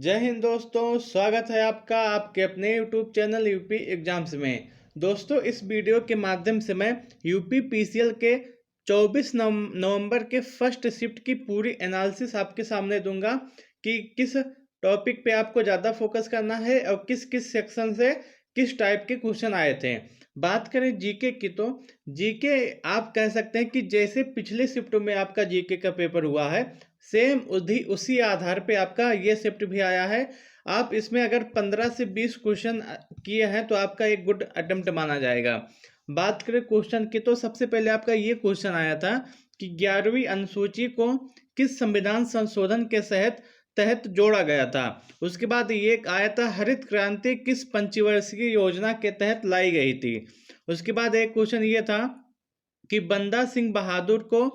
जय हिंद दोस्तों, स्वागत है आपका आपके अपने YouTube चैनल यूपी एग्जाम्स में। दोस्तों, इस वीडियो के माध्यम से मैं यूपी पीसीएल के 24 नवंबर के फर्स्ट शिफ्ट की पूरी एनालिसिस आपके सामने दूंगा कि किस टॉपिक पे आपको ज़्यादा फोकस करना है और किस किस सेक्शन से किस टाइप के क्वेश्चन आए थे। बात करें जीके की, तो जीके आप कह सकते हैं कि जैसे पिछले शिफ्ट में आपका जीके का पेपर हुआ है, सेम उसी आधार पे आपका ये शिफ्ट भी आया है। आप इसमें अगर 15 से 20 क्वेश्चन किए हैं तो आपका एक गुड अटेम्प्ट माना जाएगा। बात करें क्वेश्चन की, तो सबसे पहले आपका ये क्वेश्चन आया था कि 11वीं अनुसूची को किस संविधान संशोधन के तहत जोड़ा गया था। उसके बाद ये आया था हरित क्रांति किस पंचवर्षीय योजना के तहत लाई गई थी। उसके बाद एक क्वेश्चन ये था कि बंदा सिंह बहादुर को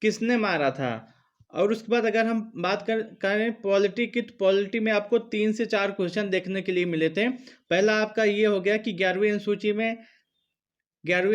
किसने मारा था। और उसके बाद अगर हम बात करें पॉलिटी की, तो पॉलिटी में आपको 3 से 4 क्वेश्चन देखने के लिए मिले थे। पहला आपका ये हो गया कि 11वीं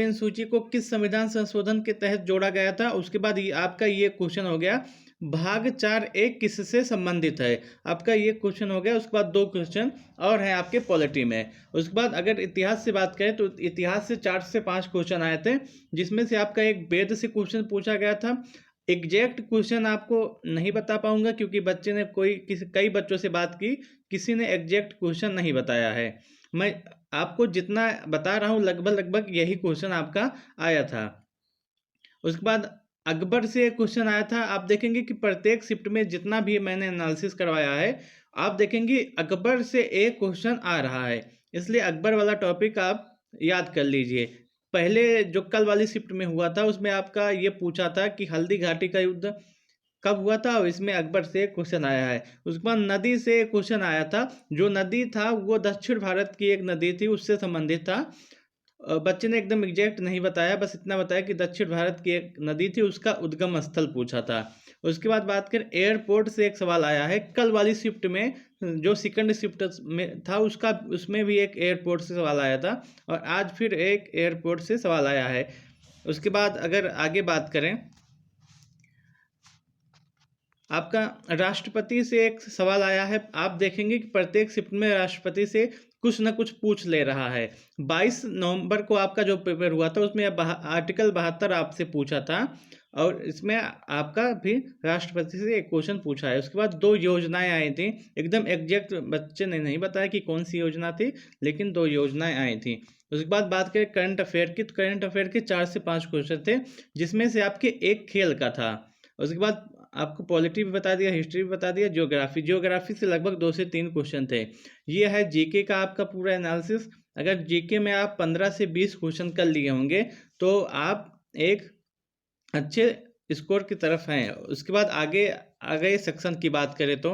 अनुसूची को किस संविधान संशोधन के तहत जोड़ा गया था। उसके बाद ये आपका ये क्वेश्चन हो गया भाग 4A किससे संबंधित है, आपका ये क्वेश्चन हो गया। उसके बाद 2 क्वेश्चन और हैं आपके पॉलिटी में। उसके बाद अगर इतिहास से बात करें तो इतिहास से 4 से 5 क्वेश्चन आए थे, जिसमें से आपका एक वेद से क्वेश्चन पूछा गया था। एग्जैक्ट क्वेश्चन आपको नहीं बता पाऊंगा क्योंकि बच्चे ने कई बच्चों से बात की, किसी ने एग्जैक्ट क्वेश्चन नहीं बताया है। मैं आपको जितना बता रहा हूँ लगभग यही क्वेश्चन आपका आया था। उसके बाद अकबर से एक क्वेश्चन आया था। आप देखेंगे कि प्रत्येक शिफ्ट में जितना भी मैंने एनालिसिस करवाया है, आप देखेंगे अकबर से एक क्वेश्चन आ रहा है, इसलिए अकबर वाला टॉपिक आप याद कर लीजिए। पहले जो कल वाली शिफ्ट में हुआ था उसमें आपका ये पूछा था कि हल्दी घाटी का युद्ध कब हुआ था, और इसमें अकबर से क्वेश्चन आया है। उसके बाद नदी से क्वेश्चन आया था, जो नदी था वो दक्षिण भारत की एक नदी थी, उससे संबंधित था। बच्चे ने एकदम एग्जैक्ट नहीं बताया, बस इतना बताया कि दक्षिण भारत की एक नदी थी, उसका उद्गम स्थल पूछा था। उसके बाद बात करें एयरपोर्ट से एक सवाल आया है कल वाली शिफ्ट में, जो सेकंड शिफ्ट में था उसमें भी एक एयरपोर्ट से सवाल आया था, और आज फिर एक एयरपोर्ट से सवाल आया है। उसके बाद अगर आगे बात करें, आपका राष्ट्रपति से एक सवाल आया है। आप देखेंगे कि प्रत्येक शिफ्ट में राष्ट्रपति से कुछ ना कुछ पूछ ले रहा है। 22 नवंबर को आपका जो पेपर हुआ था उसमें आर्टिकल 72 आपसे पूछा था, और इसमें आपका भी राष्ट्रपति से एक क्वेश्चन पूछा है। उसके बाद 2 योजनाएं आई थी, एकदम एग्जैक्ट बच्चे ने नहीं बताया कि कौन सी योजना थी, लेकिन 2 योजनाएं आई थी। उसके बाद बात करें करंट अफेयर की, तो करंट अफेयर के 4 से 5 क्वेश्चन थे, जिसमें से आपके एक खेल का था। उसके बाद आपको पॉलिटी भी बता दिया, हिस्ट्री भी बता दिया, ज्योग्राफी से लगभग 2 से 3 क्वेश्चन थे। ये है जीके का आपका पूरा एनालिसिस। अगर जीके में आप 15 से 20 क्वेश्चन कर लिए होंगे तो आप एक अच्छे स्कोर की तरफ हैं। उसके बाद आगे सेक्शन की बात करें तो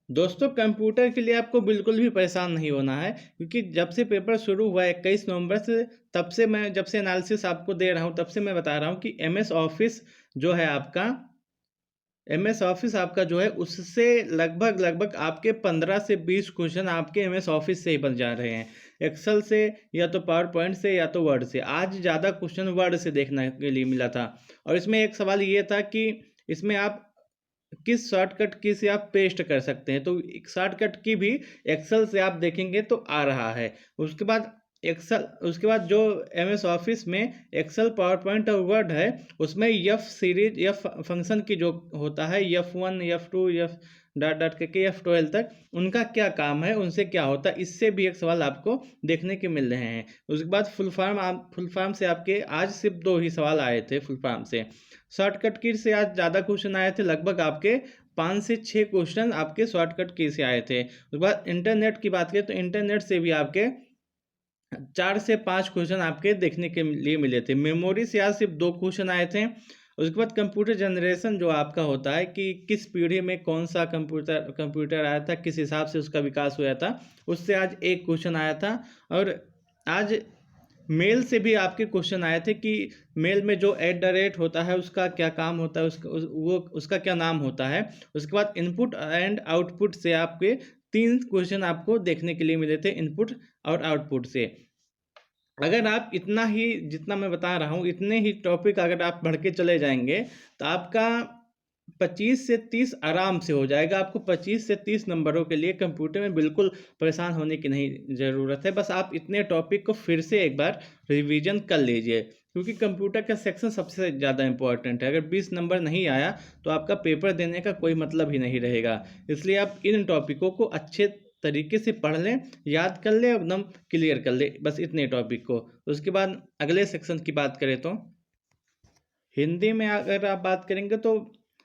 दोस्तों, कंप्यूटर के लिए आपको बिल्कुल भी परेशान नहीं होना है, क्योंकि जब से पेपर शुरू हुआ 21 नवंबर से, तब से मैं जब से एनालिसिस आपको दे रहा हूँ तब से मैं बता रहा हूँ कि एमएस ऑफिस जो है आपका, एमएस ऑफिस आपका जो है उससे लगभग आपके 15 से 20 क्वेश्चन आपके एमएस ऑफिस से ही बन जा रहे हैं। एक्सेल से या तो पावर पॉइंट से या तो वर्ड से। आज ज़्यादा क्वेश्चन वर्ड से देखने के लिए मिला था, और इसमें एक सवाल ये था कि इसमें आप किस शॉर्टकट की से आप पेस्ट कर सकते हैं, तो एक शॉर्टकट की भी एक्सेल से आप देखेंगे तो आ रहा है। उसके बाद जो एमएस ऑफिस में एक्सेल पावर पॉइंट और वर्ड है, उसमें एफ सीरीज एफ फंक्शन की जो होता है, F1 F2 F dot dot के F12 तक, उनका क्या काम है, उनसे क्या होता है, इससे भी एक सवाल आपको देखने के मिल रहे हैं। उसके बाद फुल फॉर्म से आपके आज सिर्फ 2 ही सवाल आए थे फुल फॉर्म से। शॉर्टकट की से आज ज़्यादा क्वेश्चन आए थे, लगभग आपके 5 से 6 क्वेश्चन आपके शॉर्टकट की से आए थे। उसके बाद इंटरनेट की बात करें तो इंटरनेट से भी आपके 4 से 5 क्वेश्चन आपके देखने के लिए मिले थे। मेमोरी से आज सिर्फ 2 क्वेश्चन आए थे। उसके बाद कंप्यूटर जनरेशन जो आपका होता है कि किस पीढ़ी में कौन सा कंप्यूटर आया था, किस हिसाब से उसका विकास हुआ था, उससे आज एक क्वेश्चन आया था। और आज मेल से भी आपके क्वेश्चन आए थे कि मेल में जो @ होता है उसका क्या काम होता है, उसका क्या नाम होता है। उसके बाद इनपुट एंड आउटपुट से आपके 3 क्वेश्चन आपको देखने के लिए मिले थे, इनपुट और आउटपुट से। अगर आप इतना ही, जितना मैं बता रहा हूँ इतने ही टॉपिक अगर आप बढ़ के चले जाएंगे तो आपका 25 से 30 आराम से हो जाएगा। आपको 25 से 30 नंबरों के लिए कंप्यूटर में बिल्कुल परेशान होने की नहीं ज़रूरत है। बस आप इतने टॉपिक को फिर से एक बार रिवीजन कर लीजिए, क्योंकि कंप्यूटर का सेक्शन सबसे ज़्यादा इम्पोर्टेंट है। अगर 20 नंबर नहीं आया तो आपका पेपर देने का कोई मतलब ही नहीं रहेगा। इसलिए आप इन टॉपिकों को अच्छे तरीके से पढ़ लें, याद कर लें, एकदम क्लियर कर लें, बस इतने टॉपिक को। उसके बाद अगले सेक्शन की बात करें तो हिंदी में अगर आप बात करेंगे तो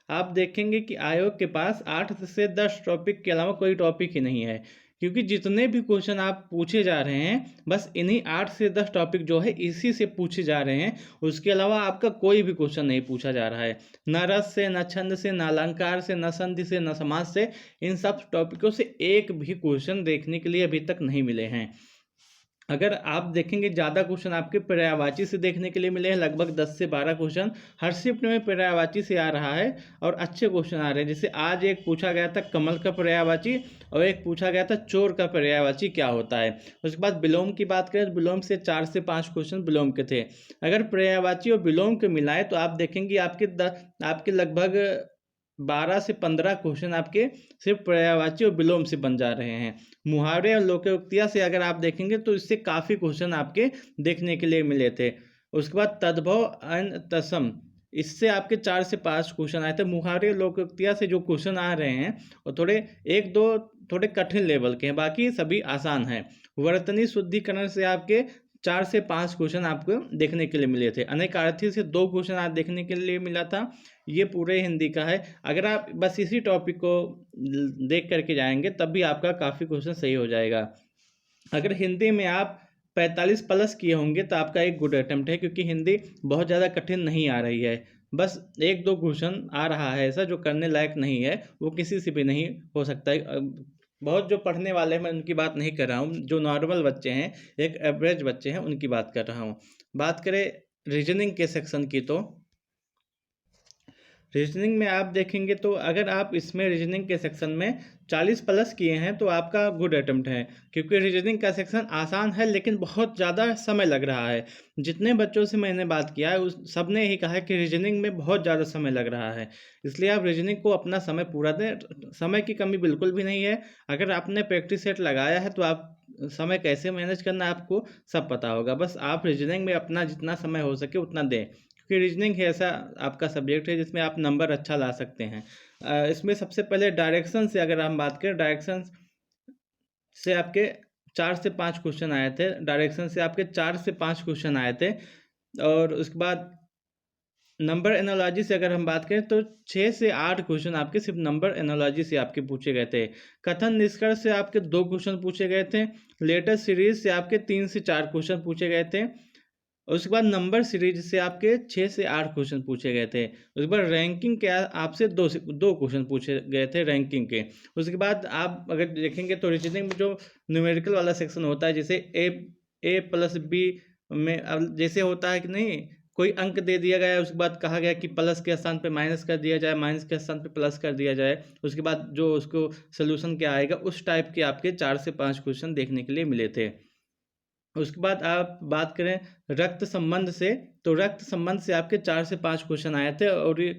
आप देखेंगे कि आयोग के पास 8 से 10 टॉपिक के अलावा कोई टॉपिक ही नहीं है, क्योंकि जितने भी क्वेश्चन आप पूछे जा रहे हैं बस इन्हीं 8 से 10 टॉपिक जो है इसी से पूछे जा रहे हैं। उसके अलावा आपका कोई भी क्वेश्चन नहीं पूछा जा रहा है, न रस से, न छंद से, न अलंकार से, न संधि से, न समास से। इन सब टॉपिकों से एक भी क्वेश्चन देखने के लिए अभी तक नहीं मिले हैं। अगर आप देखेंगे ज़्यादा क्वेश्चन आपके पर्यायवाची से देखने के लिए मिले हैं, लगभग 10 से 12 क्वेश्चन हर शिफ्ट में पर्यायवाची से आ रहा है और अच्छे क्वेश्चन आ रहे हैं। जैसे आज एक पूछा गया था कमल का पर्यायवाची और एक पूछा गया था चोर का पर्यायवाची क्या होता है। उसके बाद विलोम की बात करें तो विलोम से 4 से 5 क्वेश्चन विलोम के थे। अगर पर्यायवाची और विलोम के मिलाए तो आप देखेंगे आपके लगभग 12 से 15 क्वेश्चन आपके सिर्फ पर्यायवाची और विलोम से बन जा रहे हैं। मुहावरे और लोकोक्तियाँ से अगर आप देखेंगे तो इससे काफ़ी क्वेश्चन आपके देखने के लिए मिले थे। उसके बाद तद्भव अन तत्सम, इससे आपके 4 से 5 क्वेश्चन आए थे। मुहावरे और लोकोक्तियाँ से जो क्वेश्चन आ रहे हैं वो थोड़े 1-2 थोड़े कठिन लेवल के हैं, बाकी सभी आसान हैं। वर्तनी शुद्धिकरण से आपके 4 से 5 क्वेश्चन आपको देखने के लिए मिले थे। अनेकार्थी से 2 क्वेश्चन आज देखने के लिए मिला था। ये पूरे हिंदी का है। अगर आप बस इसी टॉपिक को देख करके जाएंगे तब भी आपका काफ़ी क्वेश्चन सही हो जाएगा। अगर हिंदी में आप 45 प्लस किए होंगे तो आपका एक गुड अटेम्प्ट है, क्योंकि हिंदी बहुत ज़्यादा कठिन नहीं आ रही है। बस 1-2 क्वेश्चन आ रहा है ऐसा जो करने लायक नहीं है, वो किसी से भी नहीं हो सकता है। बहुत जो पढ़ने वाले हैं मैं उनकी बात नहीं कर रहा हूँ, जो नॉर्मल बच्चे हैं, एक एवरेज बच्चे हैं, उनकी बात कर रहा हूँ। बात करें रीजनिंग के सेक्शन की तो रीजनिंग में आप देखेंगे तो अगर आप इसमें रीजनिंग के सेक्शन में 40 प्लस किए हैं तो आपका गुड अटेम्प्ट है, क्योंकि रीजनिंग का सेक्शन आसान है लेकिन बहुत ज़्यादा समय लग रहा है। जितने बच्चों से मैंने बात किया है उस सब ने ही कहा है कि रीजनिंग में बहुत ज़्यादा समय लग रहा है। इसलिए आप रीजनिंग को अपना समय पूरा दें, समय की कमी बिल्कुल भी नहीं है। अगर आपने प्रैक्टिस सेट लगाया है तो आप समय कैसे मैनेज करना है आपको सब पता होगा। बस आप रीजनिंग में अपना जितना समय हो सके उतना दें, क्योंकि रीजनिंग ऐसा आपका सब्जेक्ट है जिसमें आप नंबर अच्छा ला सकते हैं। इसमें सबसे पहले डायरेक्शन से अगर हम बात करें, डायरेक्शन से आपके 4 से 5 क्वेश्चन आए थे। डायरेक्शन से आपके 4 से 5 क्वेश्चन आए थे। और उसके बाद नंबर एनालॉजी से अगर हम बात करें तो 6 से 8 क्वेश्चन आपके सिर्फ नंबर एनालॉजी से आपके पूछे गए थे। कथन निष्कर्ष से आपके 2 क्वेश्चन पूछे गए थे। लेटेस्ट सीरीज से आपके 3 से 4 क्वेश्चन पूछे गए थे। उसके बाद नंबर सीरीज से आपके 6 से 8 क्वेश्चन पूछे गए थे। उसके बाद रैंकिंग के आपसे 2 क्वेश्चन पूछे गए थे रैंकिंग के। उसके बाद आप अगर देखेंगे तो रीजनिंग में जो न्यूमेरिकल वाला सेक्शन होता है, जैसे ए प्लस बी में अब जैसे होता है कि नहीं, कोई अंक दे दिया गया है, उसके बाद कहा गया कि प्लस के स्थान पे माइनस कर दिया जाए, माइनस के स्थान पे प्लस कर दिया जाए, उसके बाद जो उसको सोल्यूशन क्या आएगा, उस टाइप के आपके 4 से 5 क्वेश्चन देखने के लिए मिले थे। उसके बाद आप बात करें रक्त संबंध से, तो रक्त संबंध से आपके 4 से 5 क्वेश्चन आए थे और ये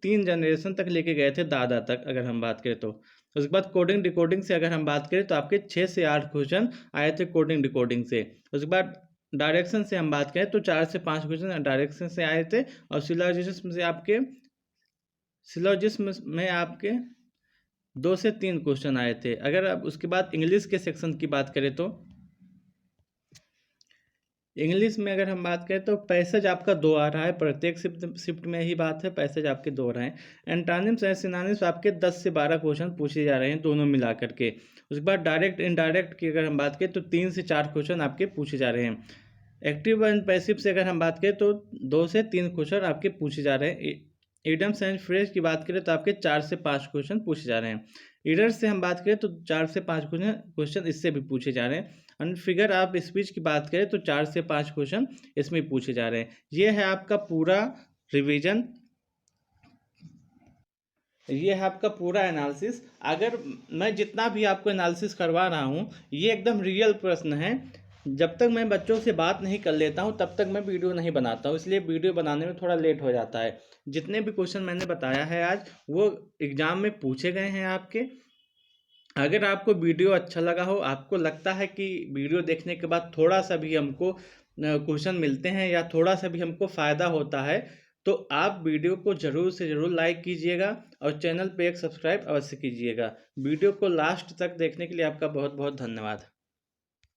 3 जनरेशन तक लेके गए थे, दादा तक अगर हम बात करें तो। उसके बाद कोडिंग डिकोडिंग से अगर हम बात करें तो आपके 6 से 8 क्वेश्चन आए थे कोडिंग डिकोडिंग से। उसके बाद डायरेक्शन से हम बात करें तो 4 से 5 क्वेश्चन डायरेक्शन से आए थे। और सिलोजिज्म में आपके 2 से 3 क्वेश्चन आए थे। अगर आप उसके बाद इंग्लिश के सेक्शन की बात करें तो इंग्लिश में अगर हम बात करें तो पैसेज आपका 2 आ रहा है, प्रत्येक शिफ्ट में ही बात है, पैसेज आपके 2 रहे हैं। एंटानिम्स एंड सिनोनिम्स आपके 10 से 12 क्वेश्चन पूछे जा रहे हैं दोनों मिला करके। उसके बाद डायरेक्ट इनडायरेक्ट की अगर हम बात करें तो 3 से 4 क्वेश्चन आपके पूछे जा रहे हैं। एक्टिव एंड पैसिव से अगर हम बात करें तो 2 से 3 क्वेश्चन आपके पूछे जा रहे हैं। इडियम्स एंड फ्रेज की बात करें तो आपके 4 से 5 क्वेश्चन पूछे जा रहे हैं। ईडर से हम बात करें तो 4 से 5 क्वेश्चन इससे भी पूछे जा रहे हैं। और फिगर आप स्पीच की बात करें तो 4 से 5 क्वेश्चन इसमें पूछे जा रहे हैं। ये है आपका पूरा रिवीजन, ये है आपका पूरा एनालिसिस। अगर मैं जितना भी आपको एनालिसिस करवा रहा हूँ ये एकदम रियल प्रश्न है, जब तक मैं बच्चों से बात नहीं कर लेता हूँ तब तक मैं वीडियो नहीं बनाता हूँ, इसलिए वीडियो बनाने में थोड़ा लेट हो जाता है। जितने भी क्वेश्चन मैंने बताया है आज वो एग्ज़ाम में पूछे गए हैं आपके। अगर आपको वीडियो अच्छा लगा हो, आपको लगता है कि वीडियो देखने के बाद थोड़ा सा भी हमको क्वेश्चन मिलते हैं या थोड़ा सा भी हमको फ़ायदा होता है, तो आप वीडियो को ज़रूर से ज़रूर लाइक कीजिएगा और चैनल पे एक सब्सक्राइब अवश्य कीजिएगा। वीडियो को लास्ट तक देखने के लिए आपका बहुत बहुत धन्यवाद।